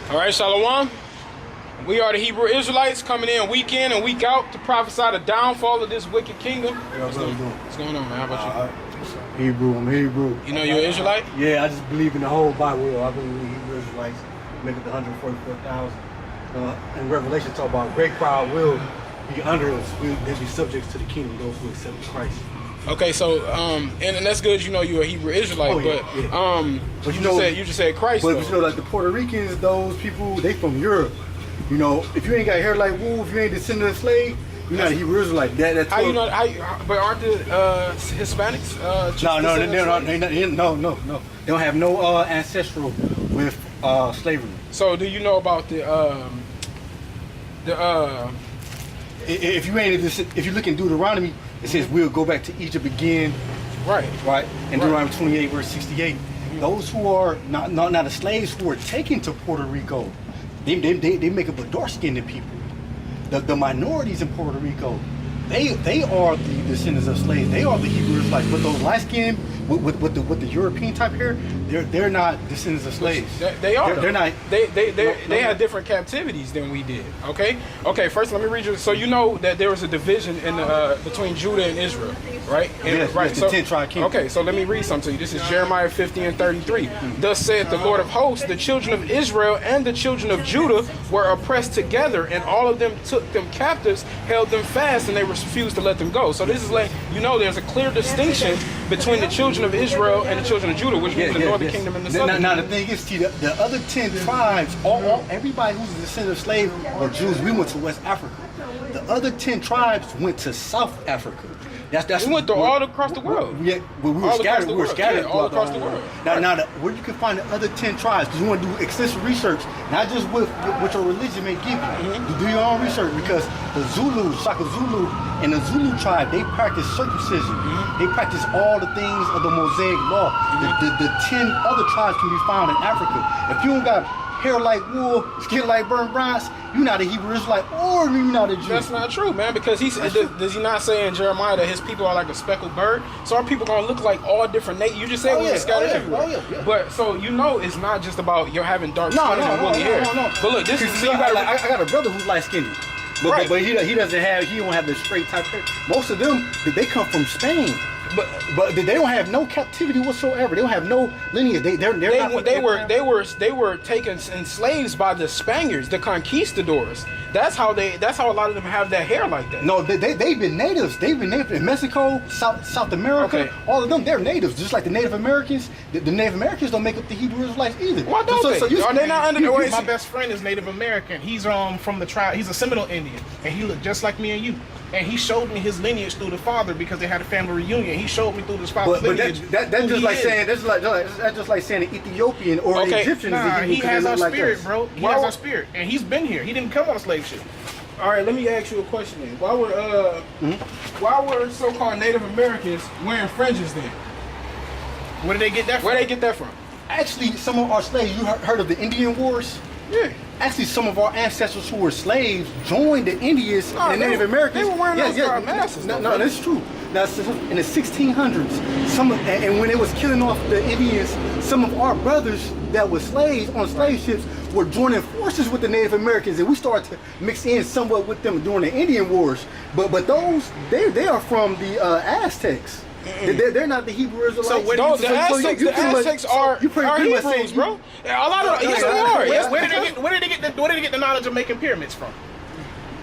All right, Shalom. We are the Hebrew Israelites coming in week and week out to prophesy the downfall of this wicked kingdom. What's going on, man? How about you? Hebrew, I'm Hebrew. You know you're an Israelite? Yeah, I just believe in the whole Bible. I believe in Hebrew Israelites make it the 144,000. And Revelation talk about a great crowd will be under us. They'll be subjects to the kingdom, those who accept Christ. Okay, so and that's good. You know you're a Hebrew Israelite, but you just said Christ. But you know, like the Puerto Ricans, those people, they from Europe. You know, if you ain't got hair like wool, if you ain't descendant of slave, you're not a Hebrew Israelite. That's how you know? But aren't the Hispanics? No. They don't have no ancestral with slavery. So do you know about if you look in Deuteronomy, it says we'll go back to Egypt again. Right. In Deuteronomy 28 verse 68. Those who are not the slaves who are taken to Puerto Rico, they make up a dark-skinned people. The minorities in Puerto Rico, they are the descendants of slaves. They are the Hebrew Israelites. But those light-skinned with the European type hair, they're not descendants of slaves. They are. They're not. They had different captivities than we did. Okay. First, let me read you. So you know that there was a division in between Judah and Israel, right? Yes, right. The 10 tribe kingdom. Okay, so let me read something to you. This is Jeremiah 50:33. Thus saith the Lord of hosts: the children of Israel and the children of Judah were oppressed together, and all of them took them captives, held them fast, and they refused to let them go. So this is like, you know, there's a clear distinction between the children of Israel and the children of Judah, which means the northern kingdom and the southern kingdom. Now the thing is, the other 10 tribes, everybody who's a descendant of slave or Jews, we went to West Africa. The other 10 tribes went to South Africa. We went all across the world. We were scattered. All across the world. Now, where you can find the other 10 tribes, because you want to do extensive research, not just with what your religion may give you. You do your own research, because the Zulu, Shaka Zulu, and the Zulu tribe, they practice circumcision. They practice all the things of the Mosaic law. The 10 other tribes can be found in Africa. If you don't got hair like wool, skin like burnt bronze, you're not a Hebrew Israelite, or you're not a Jew. That's not true, man, because does he not say in Jeremiah that his people are like a speckled bird? So our people gonna look like all different nations. You just said we were scattered everywhere. But so you know it's not just about you're having dark skin and woolly hair. No. But look, this is I got a brother who's light skinned. But he don't have the straight type hair. Most of them, they come from Spain. But they don't have no captivity whatsoever. They don't have no lineage. They were taken in slaves by the Spaniards, the conquistadors. That's how a lot of them have that hair like that. No, they've been natives. They've been native in Mexico, South America. Okay. All of them, they're natives, just like the Native Americans. The Native Americans don't make up the Hebrew Israelites either. Why don't they? Are they not under the way? My best friend is Native American. He's from the tribe. He's a Seminole Indian, and he looked just like me and you. And he showed me his lineage through the father because they had a family reunion. He showed me through his father's lineage. That's just like saying an Ethiopian or an Egyptian. Nah, he has our spirit, bro. He has our spirit, and he's been here. He didn't come on a slave ship. All right, let me ask you a question then. Why were so-called Native Americans wearing fringes then? Where did they get that from? Where they get that from? Actually, some of our slaves, you heard of the Indian Wars? Yeah. Actually, some of our ancestors who were slaves joined the Indians and the Native Americans. They were wearing those masks. No, that's true. Now, in the 1600s, and when they was killing off the Indians, some of our brothers that were slaves on slave ships were joining forces with the Native Americans, and we started to mix in somewhat with them during the Indian Wars. But those, they are from the Aztecs. They're not the Hebrew Israelites. So the Aztecs are Hebrews, bro. A lot of yes, they are. Where did they get the knowledge of making pyramids from?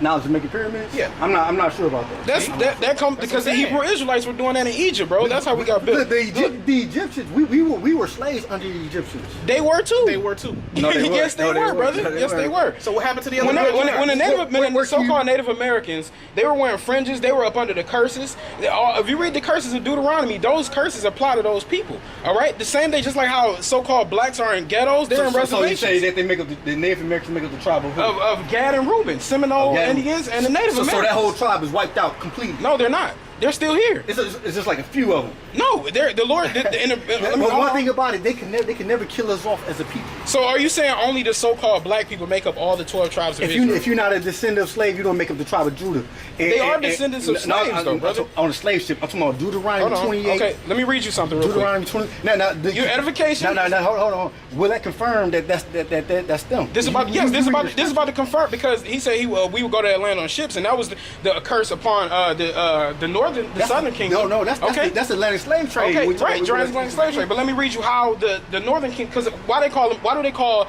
Knowledge of making pyramids? Yeah. I'm not sure about that. That comes because the Hebrew Israelites were doing that in Egypt, bro. That's how we got built. The Egyptians, we were slaves under the Egyptians. They were too. They were too. No, yes, they were, brother. Yes, they were. So what happened to the other when the so-called Native Americans, they were wearing fringes, they were up under the curses. If you read the curses of Deuteronomy, those curses apply to those people. All right? The same day, just like how so-called blacks are in ghettos, they're in reservations. So you say that they make up the Native Americans make up the tribe of Gad and Reuben, Seminole Indians, and the Native Americans. So that whole tribe is wiped out completely. No, they're not. They're still here. It's just like a few of them. No, they're the Lord. Let me, But one thing about it, they can never kill us off as a people. So are you saying only the so-called black people make up all the 12 tribes of If Israel? you're not a descendant of slave, you don't make up the tribe of Judah. They are descendants of slaves, though, brother. On a slave ship, I'm talking about Deuteronomy Hold on. 28. Okay, let me read you something real quick. Deuteronomy 20. Your edification. No, hold on. Will that confirm that's them? This is about this is about to confirm, because he said we would go to Atlanta on ships, and that was the curse upon the southern kingdom. No, that's Atlantic slave trade. Okay, right, transatlantic slave trade. But let me read you how the northern king, because why do they call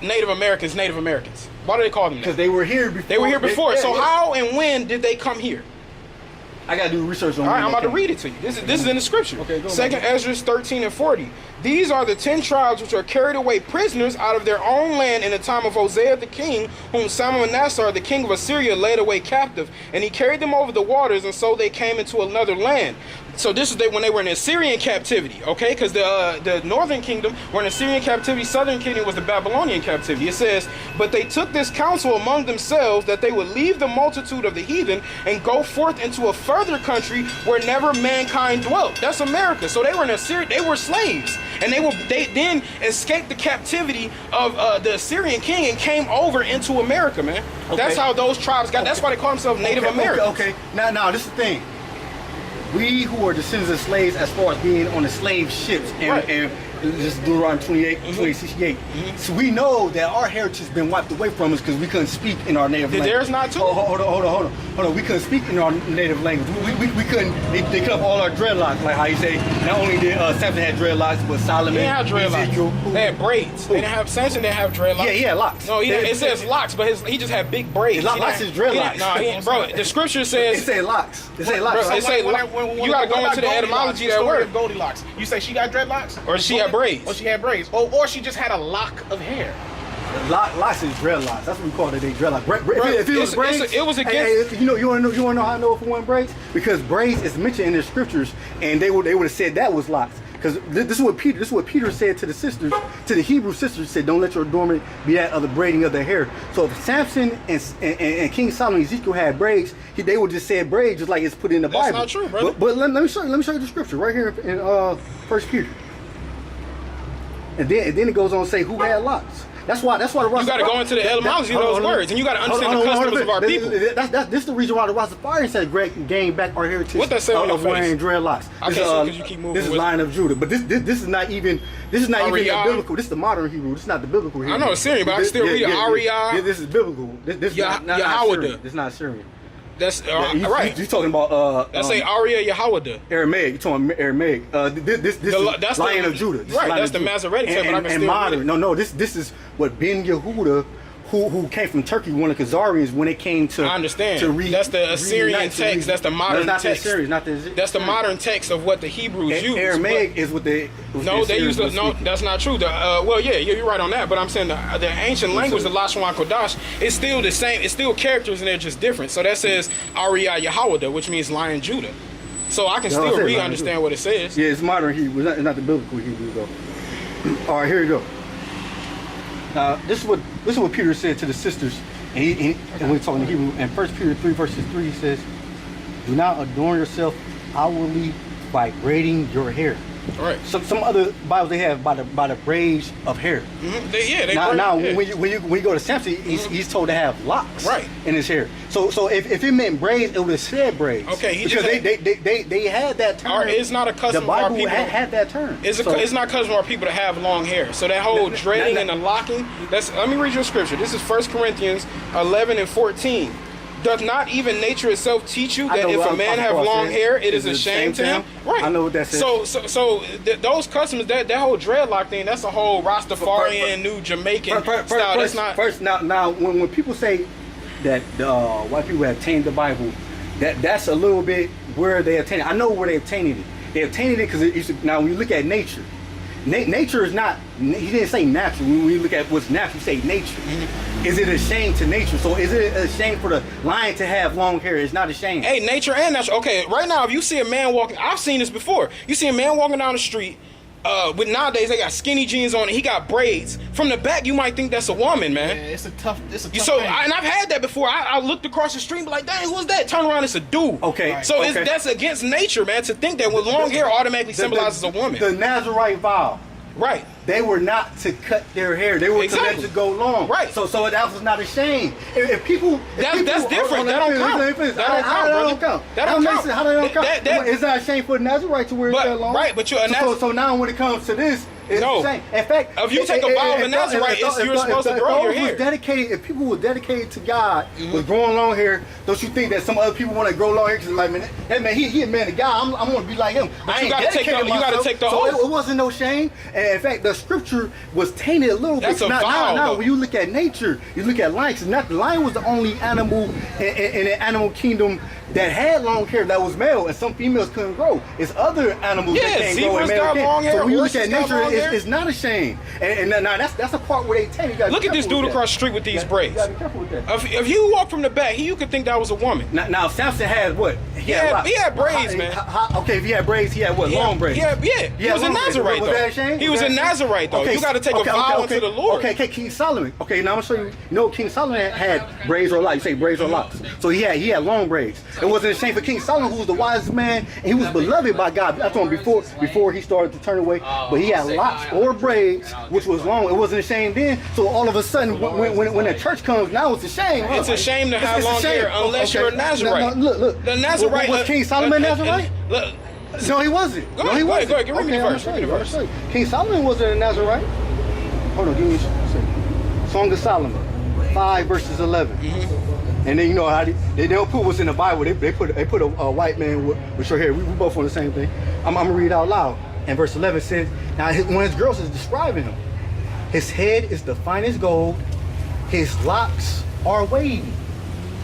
Native Americans Native Americans? Why do they call them that? Because they were here before. They were here before. So how and when did they come here? I gotta do research on. All right, I'm about to read it to you. This is in the scripture. Okay, go. Second Ezra 13 and 40. These are the 10 tribes which are carried away prisoners out of their own land in the time of Hosea the king, whom Salmanassar the king of Assyria led away captive, and he carried them over the waters, and so they came into another land. So this is when they were in Assyrian captivity, okay? Because the northern kingdom were in Assyrian captivity, southern kingdom was the Babylonian captivity. It says, but they took this counsel among themselves that they would leave the multitude of the heathen and go forth into a further country where never mankind dwelt. That's America. So they were in Assyria, they were slaves. And they then escaped the captivity of the Assyrian king and came over into America, man. Okay. That's how those tribes got, that's why they call themselves Native Americans. Okay. Now, this is the thing. We who are descendants of slaves, as far as being on the slave ships, and this is Deuteronomy 28, 2868. So we know that our heritage has been wiped away from us because we couldn't speak in our native language. Theirs not too? Hold on. We couldn't speak in our native language. We couldn't. They cut off all our dreadlocks, like how you say. Not only did Samson had dreadlocks, but Solomon, They didn't have dreadlocks. Ezekiel, they had braids. They didn't have Samson. Didn't have dreadlocks. Yeah, he had locks. No, it says locks, but he just had big braids. Locks is dreadlocks. Bro, the scripture says. It say locks. It say locks. Bro, it say you gotta go into the etymology of that word. Goldilocks. You say she got dreadlocks, or she had braids, or she had braids, or she just had a lock of hair. Locks is dreadlocks. That's what we call it. They dreadlocks. If it was braids, it was against. Hey, you wanna know how I know if it wasn't braids? Because braids is mentioned in the scriptures, and they would have said that was locks. Because this is what Peter said to the sisters, to the Hebrew sisters. Said, "Don't let your adornment be that of the braiding of their hair." So if Samson and King Solomon, Ezekiel had braids, they would just say braids, just like it's put in the Bible. That's not true, brother. But let me show you the scripture right here in 1 Peter. And then it goes on to say who had locks. That's why the Rastafari. You got to go into the etymology of those words, and you got to understand the customs of our people. This is the reason why the Rastafarians said gain back our heritage. What that say on your face? Wearing dreadlocks. I can't see because you keep moving. This is Lion of Judah, but this is not even biblical. This is the modern Hebrew. This is not the biblical Hebrew. I know it's Syrian, but I can still read it. Ariah. This is biblical. This is not Syrian. This is not Syrian. That's right. You talking about that's say Ariah Yahawada. Aramaic. You talking about Aramaic? This Lion of Judah. Right. That's the Masoretic text, but I can still modern. read it. No. This is what Ben Yehuda, who came from Turkey, one of the Khazarians, when they came to. I understand. That's the Assyrian text. That's the modern text. Not the Assyrian. Not the. That's the modern text of what the Hebrews use. Aramaic is what they. No, they use that's not true. Well, yeah, you're right on that. But I'm saying the ancient language, the Lashon Kodash, is still the same. It's still characters, and they're just different. So that says Ariah Yahawada, which means Lion Judah. So I can still understand what it says. Yeah, it's modern Hebrew. It's not the biblical Hebrew though. All right, here we go. Now this is what Peter said to the sisters, and we're talking Hebrew. And 1 Peter 3 verses 3 says, "Do not adorn yourself outwardly by braiding your hair." All right. Some other Bibles they have by the braids of hair. Mm-hmm. When you go to Samson, he's told to have locks in his hair. So if it meant braids, it would have said braids. Okay, because they had that term. It's not a custom the Bible of our people. had that term. It's not custom of our people to have long hair. So that whole dreading and the locking. Let me read you a scripture. This is 1 Corinthians 11 and 14. Doth not even nature itself teach you that if a man have long hair, it is a shame to him? Right. I know what that says. So those customs, that whole dreadlock thing, that's a whole Rastafarian, new Jamaican style. That's not. First, now when people say that white people have tainted the Bible, that's a little bit where they obtained it. I know where they obtained it. They obtained it because now when you look at nature, nature is not. He didn't say natural. When you look at what's natural, you say nature. Is it a shame to nature? So is it a shame for the lion to have long hair? It's not a shame. Hey, nature and natural. Okay, right now, if you see a man walking, I've seen this before. You see a man walking down the street, With nowadays they got skinny jeans on and he got braids. From the back, you might think that's a woman, man. Yeah, it's a tough thing. And I've had that before. I looked across the street and be like, dang, who's that? Turn around, it's a dude. Okay. So okay. that's against nature, man, to think that with long hair automatically symbolizes a woman. The Nazarite vow. Right. They were not to cut their hair. They were to let it go long. Right. So that was not a shame. If people, that's different. That don't count. That don't count. That don't count. How that don't count? It's not a shame for the Nazarite to wear it that long. Right, but so now when it comes to this, it's the same. In fact, if you take a vow of a Nazarite, you're supposed to grow your hair. If people were dedicated to God with growing long hair, don't you think that some other people want to grow long hair because like, man, hey man, he a man of God. I'm gonna be like him. But you gotta take the oath. So it wasn't no shame. And in fact, the scripture was tainted a little bit. Now, when you look at nature, you look at lions. The lion was the only animal in the animal kingdom that had long hair that was male, and some females couldn't grow. It's other animals that can't grow and male can't. So when you look at nature, it's not a shame. And now that's a part where they taint. Look at this dude across the street with these braids. You gotta be careful with that. If you walk from the back, you could think that was a woman. Now Samson had what? He had braids, man. Okay, if he had braids, he had what? Long braids. He was a Nazarite, though. Was that a shame? He was a Nazarite, though. You got to take a vow unto the Lord. Okay, King Solomon. Okay, now I'm gonna show you. You know, King Solomon had braids or locks. You say braids or locks. So he had long braids. It wasn't a shame for King Solomon, who was the wisest man, and he was beloved by God. I told him before he started to turn away. But he had locks or braids, which was long. It wasn't a shame then. So all of a sudden, when the church comes, now it's a shame. It's a shame to have long hair unless you're a Nazarite. Look. The Nazarite was King Solomon Nazarite? Look. No, he wasn't. Go ahead, read me the verse. King Solomon wasn't a Nazarite. Hold on, give me a second. Song of Solomon, 5 verses 11. And then you know how they don't put what's in the Bible. They put a white man with short hair. We both on the same thing. I'm gonna read out loud. And verse 11 says, now one of his girls is describing him. His head is the finest gold. His locks are wavy.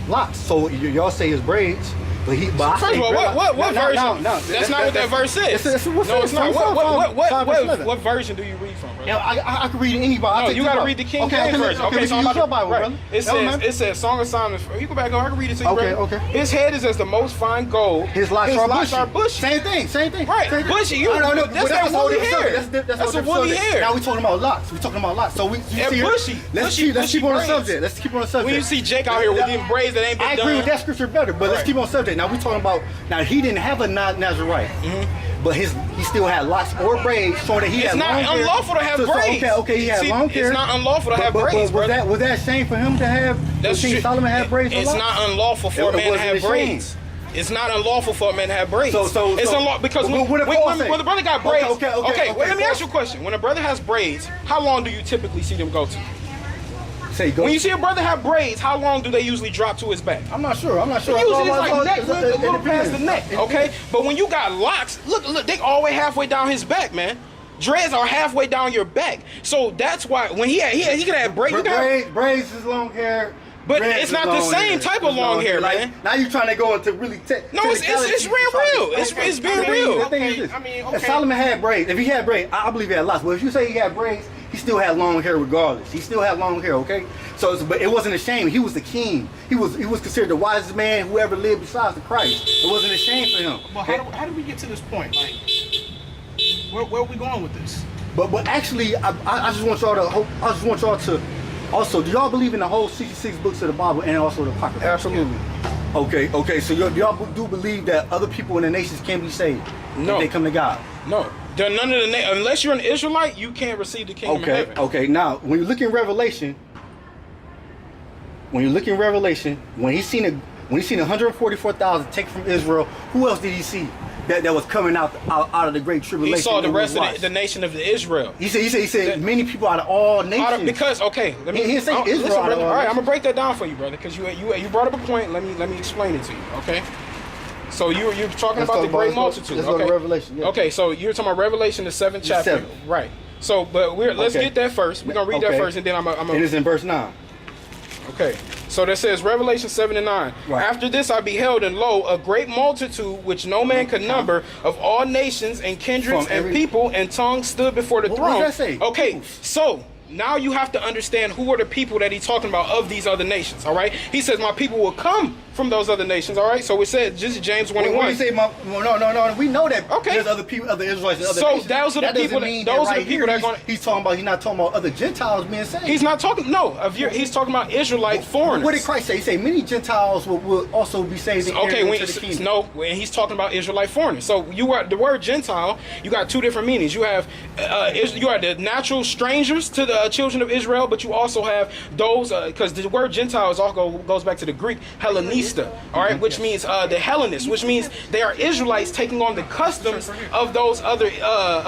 Locks. So y'all say his braids. First of all, what version? That's not what that verse is. No, it's not. What version do you read from, brother? I can read anybody. No, you got to read the King James version. Okay, so I'm about to Bible, brother. It says Song of Solomon. You go back. I can read it to you. Okay. His head is as the most fine gold. His locks are bushy. Same thing. Right, bushy. That's that woolly hair. That's a woolly hair. Now we're talking about locks. So bushy. Let's keep on the subject. When you see Jake out here with these braids that ain't been done. I agree with that scripture better, but let's keep on subject. Now we're talking about, he didn't have a Nazarite, but he still had locks or braids, showing that he had long hair. It's not unlawful to have braids. Okay, he had long hair. It's not unlawful to have braids, brother. Was that shame for him to have? King Solomon had braids? It's not unlawful for a man to have braids. It's not unlawful for a man to have braids. It's unlawful because when the brother got braids. Okay, let me ask you a question. When a brother has braids, how long do you typically see them go to? When you see a brother have braids, how long do they usually drop to his back? I'm not sure. Usually it's like neck, a little past the neck, okay? But when you got locks, look, they all the way halfway down his back, man. Dreads are halfway down your back. So that's why when he could have braids. Braids is long hair. But it's not the same type of long hair, man. Now you're trying to go into really no, it's real. It's being real. The thing is this. Solomon had braids. If he had braids, I believe he had lots. But if you say he had braids, he still had long hair regardless. He still had long hair, okay? But it wasn't a shame. He was the king. He was considered the wisest man who ever lived besides the Christ. It wasn't a shame for him. But how did we get to this point? Like, where are we going with this? But actually, I just want y'all to. Also, do y'all believe in the whole 66 books of the Bible and also the Apocrypha? Absolutely. Okay. So y'all do believe that other people in the nations can be saved? No. If they come to God? No. None of the unless you're an Israelite, you can't receive the kingdom of heaven. Okay. Now, when you look in Revelation, when he seen 144,000 taken from Israel, who else did he see that was coming out of the great tribulation? He saw the rest of the nation of Israel. He said many people out of all nations. He didn't say Israel. All right, I'm gonna break that down for you, brother, because you brought up a point. Let me explain it to you, okay? So you're talking about the great multitude. Let's go to Revelation. Yeah. Okay, so you're talking about Revelation, the 7th chapter, right? So, but let's get that first. We're gonna read that first, and then I'm. And it's in verse 9. Okay, so that says Revelation 7 and 9. Right. After this I beheld, and lo, a great multitude which no man could number, of all nations and kindreds and people and tongues stood before the throne. What does that say? Okay, so now you have to understand who are the people that he's talking about of these other nations, all right? He says, my people will come from those other nations, all right? So it said, just James 1 and 1. When you say, no, we know that Okay. there's other people, other Israelites, and other So nations. those are the that people doesn't mean that- those are the right people here that are gonna- he's talking about, he's not talking about other Gentiles being saved. He's not talking, no, he's talking about Israelite foreigners. What did Christ say? He said many Gentiles will also be saved and Okay, enter when, into the kingdom. no, when he's talking about Israelite foreigners. So you are the word Gentile. You got two different meanings. You have you are the natural strangers to the children of Israel, but you also have those because the word Gentile is also goes back to the Greek Hellenista, all right, which means the Hellenists, which means they are Israelites taking on the customs of those other Gentiles,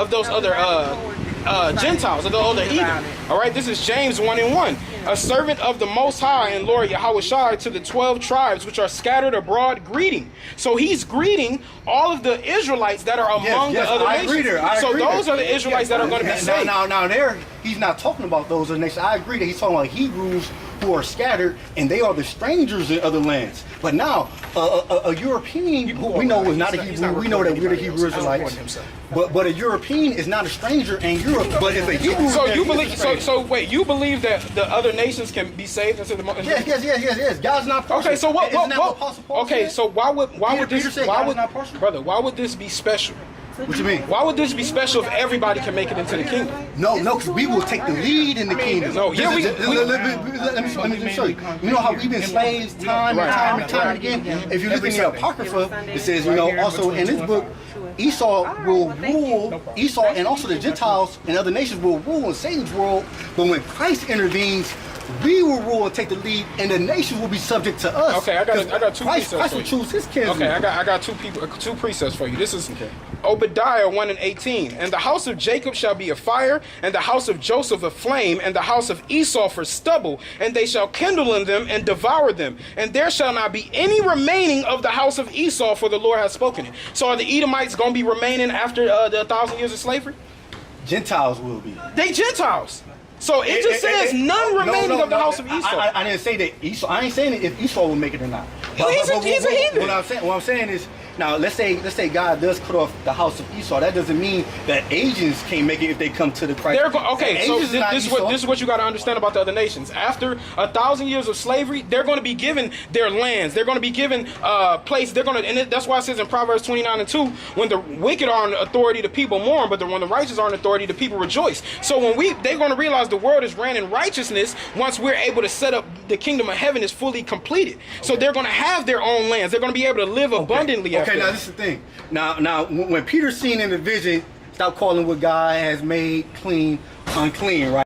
of the other heathen. All right, this is James 1 and 1. A servant of the Most High and Lord Yahushua to the 12 tribes which are scattered abroad, greeting. So he's greeting all of the Israelites that are among the other nations. So those are the Israelites that are going to be saved. Now there, he's not talking about those other nations. I agree that he's talking about Hebrews who are scattered, and they are the strangers in other lands. But now, a European, who we know is not a Hebrew, we know that we're the Hebrew Israelites. But a European is not a stranger in Europe, but if a Hebrew. So you believe? So wait, you believe that the other nations can be saved into the? Yes. God's not partial. Okay, so what? Isn't that what Apostle Paul Okay, said? so why would Peter this? said Why God is would not partial? brother? Why would this be special? What you mean? Why would this be special if everybody can make it into the kingdom? No, because we will take the lead in the kingdom. No, yeah, let me show you. You know how we've been slaves time and time again? If you look in the Apocrypha, it says, also in this book, Esau will rule, Esau and also the Gentiles and other nations will rule in Satan's world, but when Christ intervenes, we will rule and take the lead, and the nations will be subject to us. Okay, I got two Christ precepts will for you. choose his kinsmen. Okay, I got two precepts for you. This is Obadiah 1 and 18. And the house of Jacob shall be a fire, and the house of Joseph a flame, and the house of Esau for stubble, and they shall kindle in them and devour them. And there shall not be any remaining of the house of Esau, for the Lord has spoken it. So are the Edomites going to be remaining after the 1,000 years of slavery? Gentiles will be. They Gentiles. So it just says none remaining of the house of Esau. I didn't say that Esau. I ain't saying if Esau will make it or not. He's a heathen. What I'm saying is, now let's say God does cut off the house of Esau. That doesn't mean that Asians can't make it if they come to the Christ. Okay, so this is what you got to understand about the other nations. After 1,000 years of slavery, they're going to be given their lands. They're going to be given place. They're going to, and that's why it says in Proverbs 29 and 2, when the wicked are in authority, the people mourn, but when the righteous are in authority, the people rejoice. So they're going to realize the world is ran in righteousness once we're able to set up the kingdom of heaven is fully completed. So they're going to have their own lands. They're going to be able to live abundantly. Okay, now this is the thing. Now, when Peter's seen in the vision, stop calling what God has made clean unclean, right?